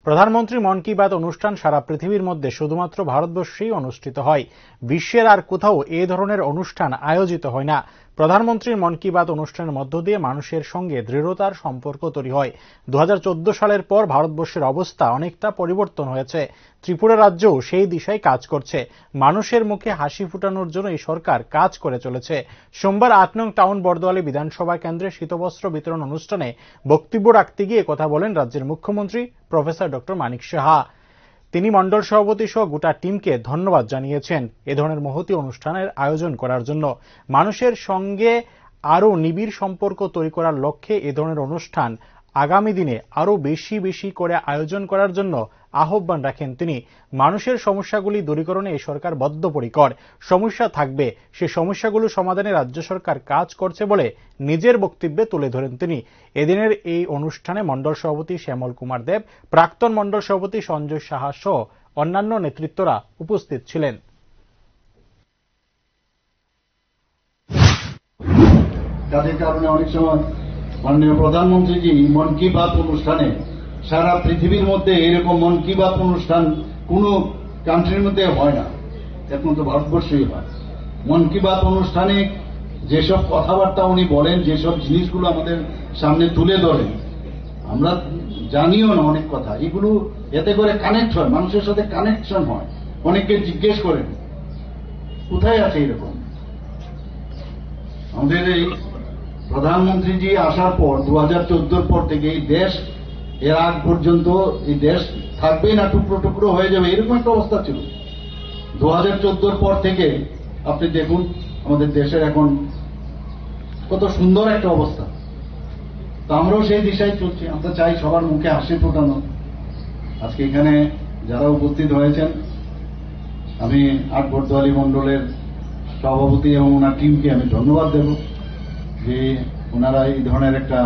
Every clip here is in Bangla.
প্রধানমন্ত্রী মন কি বাত অনুষ্ঠান সারা পৃথিবীর মধ্যে শুধুমাত্র ভারতবর্ষেই অনুষ্ঠিত হয়। বিশ্বের আর কোথাও এ ধরনের অনুষ্ঠান আয়োজিত হয় না। প্রধানমন্ত্রীর মন কি বাত অনুষ্ঠানের মধ্য দিয়ে মানুষের সঙ্গে দৃঢ়তার সম্পর্ক তৈরি হয়। 2014 সালের পর ভারতবর্ষের অবস্থা অনেকটা পরিবর্তন হয়েছে। ত্রিপুরা রাজ্যও সেই দিশায় কাজ করছে। মানুষের মুখে হাসি ফুটানোর জন্য এই সরকার কাজ করে চলেছে। সোমবার 8 নং টাউন বর্দোয়ালি বিধানসভা কেন্দ্রে শীতবস্ত্র বিতরণ অনুষ্ঠানে বক্তব্য রাখতে গিয়ে কথা বলেন রাজ্যের মুখ্যমন্ত্রী প্রফেসর ডক্টর মানিক সাহা। তিনি মন্ডল সভাপতি সহ গোটা টিমকে ধন্যবাদ জানিয়েছেন এ ধরনের মহতী অনুষ্ঠানের আয়োজন করার জন্য। মানুষের সঙ্গে আরো নিবিড় সম্পর্ক তৈরি করার লক্ষ্যে এ ধরনের অনুষ্ঠান আগামী দিনে আরো বেশি করে আয়োজন করার জন্য আহ্বান রাখেন তিনি। মানুষের সমস্যাগুলি দূরীকরণে এই সরকার বদ্ধপরিকর। সমস্যা থাকবে, সে সমস্যাগুলো সমাধানে রাজ্য সরকার কাজ করছে বলে নিজের বক্তব্যে তুলে ধরেন তিনি। এদিনের এই অনুষ্ঠানে মন্ডল সভাপতি শ্যামল কুমার দেব, প্রাক্তন মন্ডল সভাপতি সঞ্জয় সাহা সহ অন্যান্য নেতৃত্বরা উপস্থিত ছিলেন। তাদের কারণে অনেক সময় মাননীয় প্রধানমন্ত্রীজি মন কি বাত অনুষ্ঠানে সারা পৃথিবীর মধ্যে এরকম মন কি বাত অনুষ্ঠান কোন কান্ট্রির মধ্যে হয় না, একমাত্র ভারতবর্ষেই হয়। মন কি বাত অনুষ্ঠানে যেসব কথাবার্তা উনি বলেন, যেসব জিনিসগুলো আমাদের সামনে তুলে ধরেন, আমরা জানিও না অনেক কথা, এগুলো এতে করে কানেক্ট হয়, মানুষের সাথে কানেকশন হয়। অনেকে জিজ্ঞেস করেন কোথায় আছে এরকম। আমাদের এই প্রধানমন্ত্রীজি আসার পর 2014 পর থেকে এই দেশ এর আগ পর্যন্ত এই দেশ থাকবে না, টুকরো টুকরো হয়ে যাবে, এরকম একটা অবস্থা ছিল। 2014 পর থেকে আপনি দেখুন আমাদের দেশের এখন কত সুন্দর একটা অবস্থা। তো আমরাও সেই দিশায় চলছি। আমরা চাই সবার মুখে হাসি ফোটানো। আজকে এখানে যারা উপস্থিত হয়েছেন, আমি 8 বর্দোয়ালি মন্ডলের সভাপতি এবং ওনার টিমকে আমি ধন্যবাদ দেব যে ওনারা এই ধরনের একটা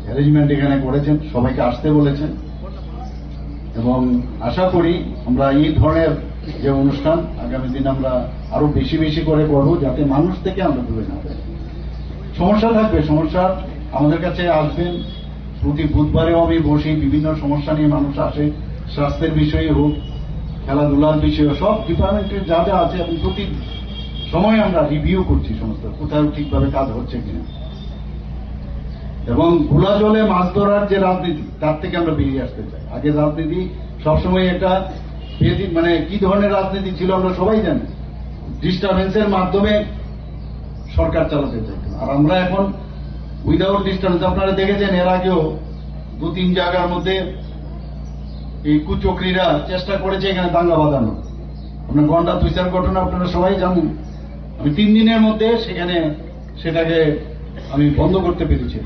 অ্যারেঞ্জমেন্ট এখানে করেছেন, সবাইকে আসতে বলেছেন, এবং আশা করি আমরা এই ধরনের যে অনুষ্ঠান আগামী দিন আমরা আরো বেশি করে করব, যাতে মানুষ থেকে আমরা দূরে না যাই। সমস্যা থাকবে, সমস্যা আমাদের কাছে আসবেন। প্রতি বুধবারেও আমি বসি, বিভিন্ন সমস্যা নিয়ে মানুষ আসে, স্বাস্থ্যের বিষয়ে হোক, খেলাধুলার বিষয়ে, সব ডিপার্টমেন্টের যা যা আছে, এবং প্রতি সময় আমরা রিভিউ করছি সমস্ত কোথাও ঠিকভাবে কাজ হচ্ছে কিনা। এবং খোলা জলে মাছ ধরার যে রাজনীতি, তার থেকে আমরা বেরিয়ে আসতে চাই। আগে রাজনীতি সবসময় একটা মানে কি ধরনের রাজনীতি ছিল আমরা সবাই জানি, ডিস্টারবেন্সের মাধ্যমে সরকার চালাতে চাই। আর আমরা এখন উইদাউট ডিস্টারবেন্স, আপনারা দেখেছেন এর আগেও 2-3 জায়গার মধ্যে এই কুচক্রীরা চেষ্টা করেছে এখানে দাঙ্গা বাঁধানোর। আপনার গন্ডা 2-4 ঘটনা আপনারা সবাই জানেন। আমি 3 দিনের মধ্যে সেটাকে আমি বন্ধ করতে পেরেছি।